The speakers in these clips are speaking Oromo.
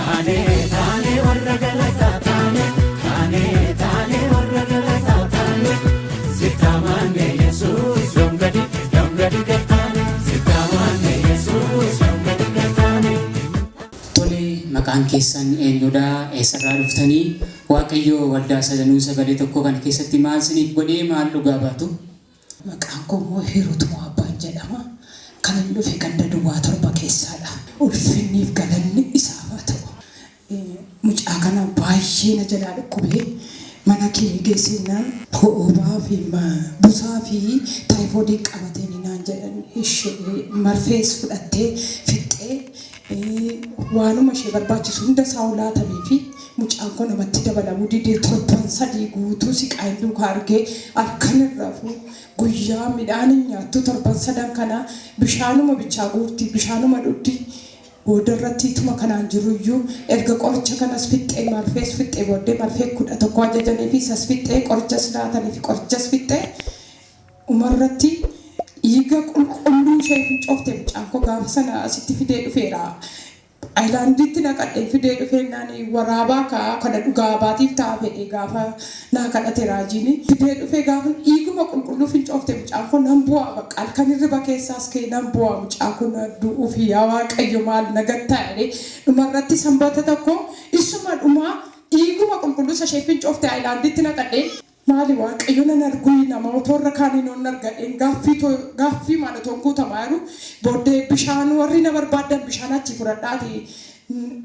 taane warra galataa taane warra galataa taane sitaamaanne Yesuus dongadi gataane sitaamaanne Yesuus dongadi gataane. Tole maqaan keessan eenyudha? Eessarraa dhuftanii? Waaqayyo waldaa sadanuu sagalee tokko kana keessatti maal isiniif godhee maal dhugaa baatu? Maqaan koo Hiruutuu Abbaan jedhama. Kan inni dhufe ganda Duwwaa Torba keessaadha. Ulfinniif galanni isaaf haa ta'u. Mucaa kana baay'ee na jalaa dhukkubee mana keenya geessinaan ho'obaa fi busaa fi taayifoodii qabatee naan jedhan marfees fudhattee fixxee waanuma ishee barbaachisu hunda isaa laatamee fi mucaan kun namatti dabalamuu didee torban 3 guutuu siqaa hin duukaa argee harkan irraa guyyaa midhaan hin nyaattu torban 3 kana bishaanuma bichaa guurti bishaanuma dhugdi. Boodarratti ituma kanaan jiruyyuu erga qoricha kanas fixxee marfees fixxee booddee marfee 11 ajajanii fi isas fixxee qorichas laatanii fi qorichas fixxee umarratti dhiiga qulqulluu ishee fincoofte mucaan koo gaafa sana asitti fidee dhufeera. Ayilaandiitti naqadhee fidee dhufeennaan waraabaa kana dhugaa baatiif ta'a fedhee gaafa naa kadhate raajiini fidee dhufee gaafa dhiiguma qulqulluu fincoofte mucaan koo nan bu'aa bakka halkan hirriba keessaas kee nan bu'aa mucaan kun du'uu fi yaa Waaqayyo maal nagattaa jedhee dhumarratti sanbata tokko isuma dhumaa dhiiguma qulqulluu ishee fincoofte ayilaandiitti naqadhee maali Waaqayyo nan arguu namoota warra kaaniin on argadheen gaaffii maalatoon guutamaa jiru booddee bishaan warri na barbaadan bishaan achi fudhadhaati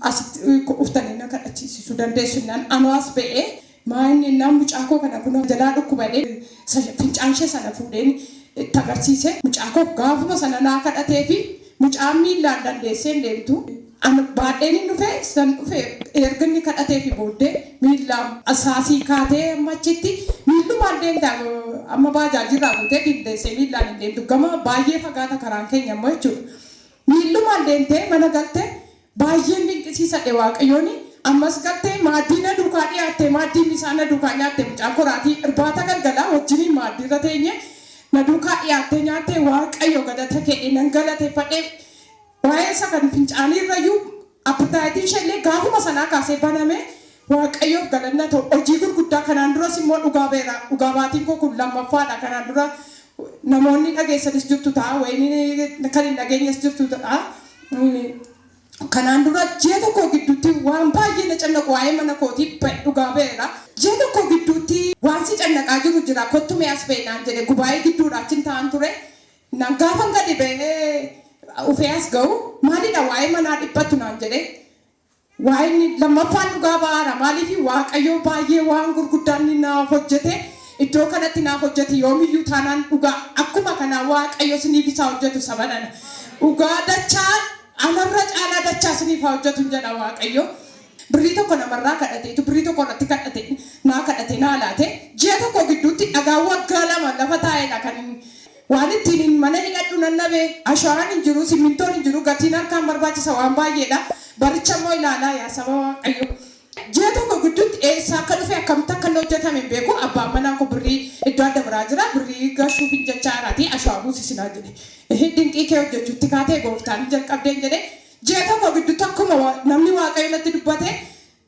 asitti uftanii na kadhachiisisuu dandeessu naan anaas ba'ee maayinni naan mucaa koo kana kun jalaa dhukkubadhee fincaan ishee sana fuudheen itti agarsiise mucaa koo gaafuma sana naa kadhatee fi mucaan miillaan dandeessee hin deemtu. Baadheen hin dhufee san dhufee erga inni kadhatee fi booddee miillaan asaasii kaatee ammachitti miillumaan deemtaa amma baajaajirraa buutee dindeessee miillaan hin deemtu gama baay'ee fagaata karaan keenya immoo jechuudha. Miillumaan deemtee mana galtee baay'een dinqisiisadhe Waaqayyoon ammas galtee maaddii na duukaa dhiyaattee maaddiin isaa na duukaa nyaatte mucaan koraatii irbaata galgalaa wajjiniin maaddiirra teenye na duukaa dhiyaattee nyaattee Waaqayyo galata kee nan galateeffadhee. Waa'ee isa kan fincaaniirrayyuu appitaayitii isheellee gaafuma sanaa kaasee baname Waaqayyoof galanna ta'u hojii gurguddaa kanaan duras immoo dhugaa beera dhugaa baatiin koo kun lammaffaadha kanaan dura namoonni dhageessanis jirtu ta'a wayiin kan hin dhageenyes jirtu ta'a. Kanaan dura ji'a tokko gidduutti waan baay'ee na cannaqu waa'ee mana kootii dhugaa beera ji'a tokko gidduutti waan si cannaqaa jiru jira kottumee as ba'e naan jedhe gubaa'ee gidduudhaa achin ta'an ture naan gaafan gadi ba'ee. Ufeas ga'u maalidha waa'ee manaa dhibbatu naan jedhee waa'ee lammaffaan dhugaa ba'aara maaliif Waaqayyo baay'ee waan gurguddaan naaf hojjete iddoo kanatti naaf hojjete yoomiyyuu taanaan dhugaa akkuma kanaa Waaqayyo siniif isaa hojjetu sabanana dhugaa dachaa anarra caalaa dachaa siniif hojjetu jedha Waaqayyo. Birrii tokko namarraa kadhateetu birrii tokko irratti kadhate naa laate ji'a tokko gidduutti dhagaa waggaa 2 lafa taa'edha kan waan ittiin mana hidhadhu nannabee ashawaan hin jiru simmintoon hin jiru gatiin harkaan barbaachisa waan baay'eedha baricha immoo ilaalaa yaa saba Waaqayyo. Ji'a tokko gidduutti eessaa akka dhufe akkamitti akka inni hojjetame hin beeku abbaan manaa koo birrii iddoo adda biraa jira birrii gashuuf hin jechaaraati ashawaa buusisinaa jedhe dinqii kee hojjechuutti kaatee gooftaan jalqabdeen jedhe ji'a tokko gidduutti akkuma namni Waaqayyo natti dubbate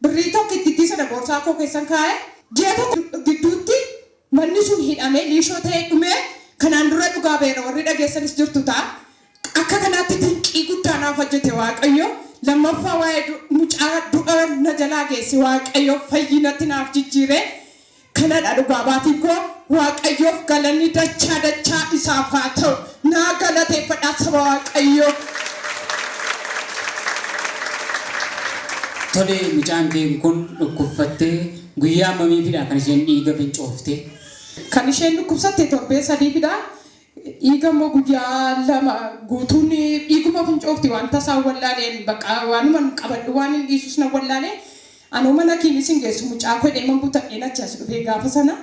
birrii tokko itti sana boorsaa koo keessan kaa'e ji'a tokko gidduutti manni sun hidhamee liishoo ta'ee dhumee. Kanaan dura dhugaa beera warri dhageessanis jirtu ta'a. Akka kanaatti dinqii guddaa naaf hojjete Waaqayyo. Lammaffaa waa'ee mucaa du'a na jalaa geesse Waaqayyo fayyinatti naaf jijjiire. Kanadha dhugaa baatiin koo Waaqayyoof galanni dachaa isaaf haa ta'u. Naa galateeffadhaa saba Waaqayyo. Tole mucaan kee kun dhukkubfattee guyyaa mamiifidha kan isheen dhiiga fincooftee? Kan isheen dhukkubsatte torbee 3fidha. Dhiiga immoo guyyaa 2 guutuun dhiiguma fincoofti waan tasaan wallaaleen bakka waanuma qabadhu waan hin dhiisus na wallaalee anuu mana kiinis hin geessu mucaa koo deeman butadheen achi as dhufee gaafa sana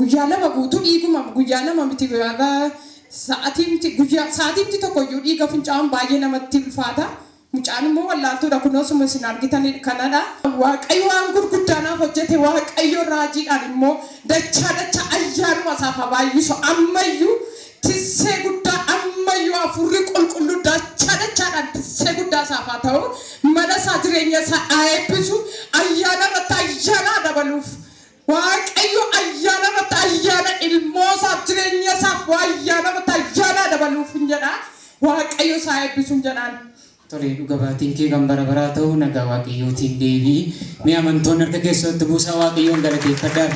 guyyaa 2 guutuu dhiiguma guyyaa 2 miti sa'aatii tokkoyyuu dhiiga fincaa'uun baay'ee namatti ulfaata. Mucaan immoo wallaaltuudha kunoosuma isin argitanii kanadha. Waaqayyo waan gurguddaa naaf hojjete Waaqayyo raajiidhaan immoo dachaa ayyaanuma isaaf baay'isu ammayyuu tissee guddaa ammayyuu afurri qulqulluu dachaadhaan tissee guddaa isaaf haa ta'u mana isaa jireenya isaa eebbisu ayyaana irratti ayyaana dabaluuf waaqayyo ayyaana irratti ayyaana ilmoo isaa jireenya isaa ayyaana irratti ayyaana dabaluuf jedha waaqayyo isaa eebbisu jedhaan. Tole dhuga baatiin kee kan bara baraa ta'u nagaa waaqayyootiin deebii mi'a amantoonni harka keessatti buusaa waaqayyoon galateeffadhaa.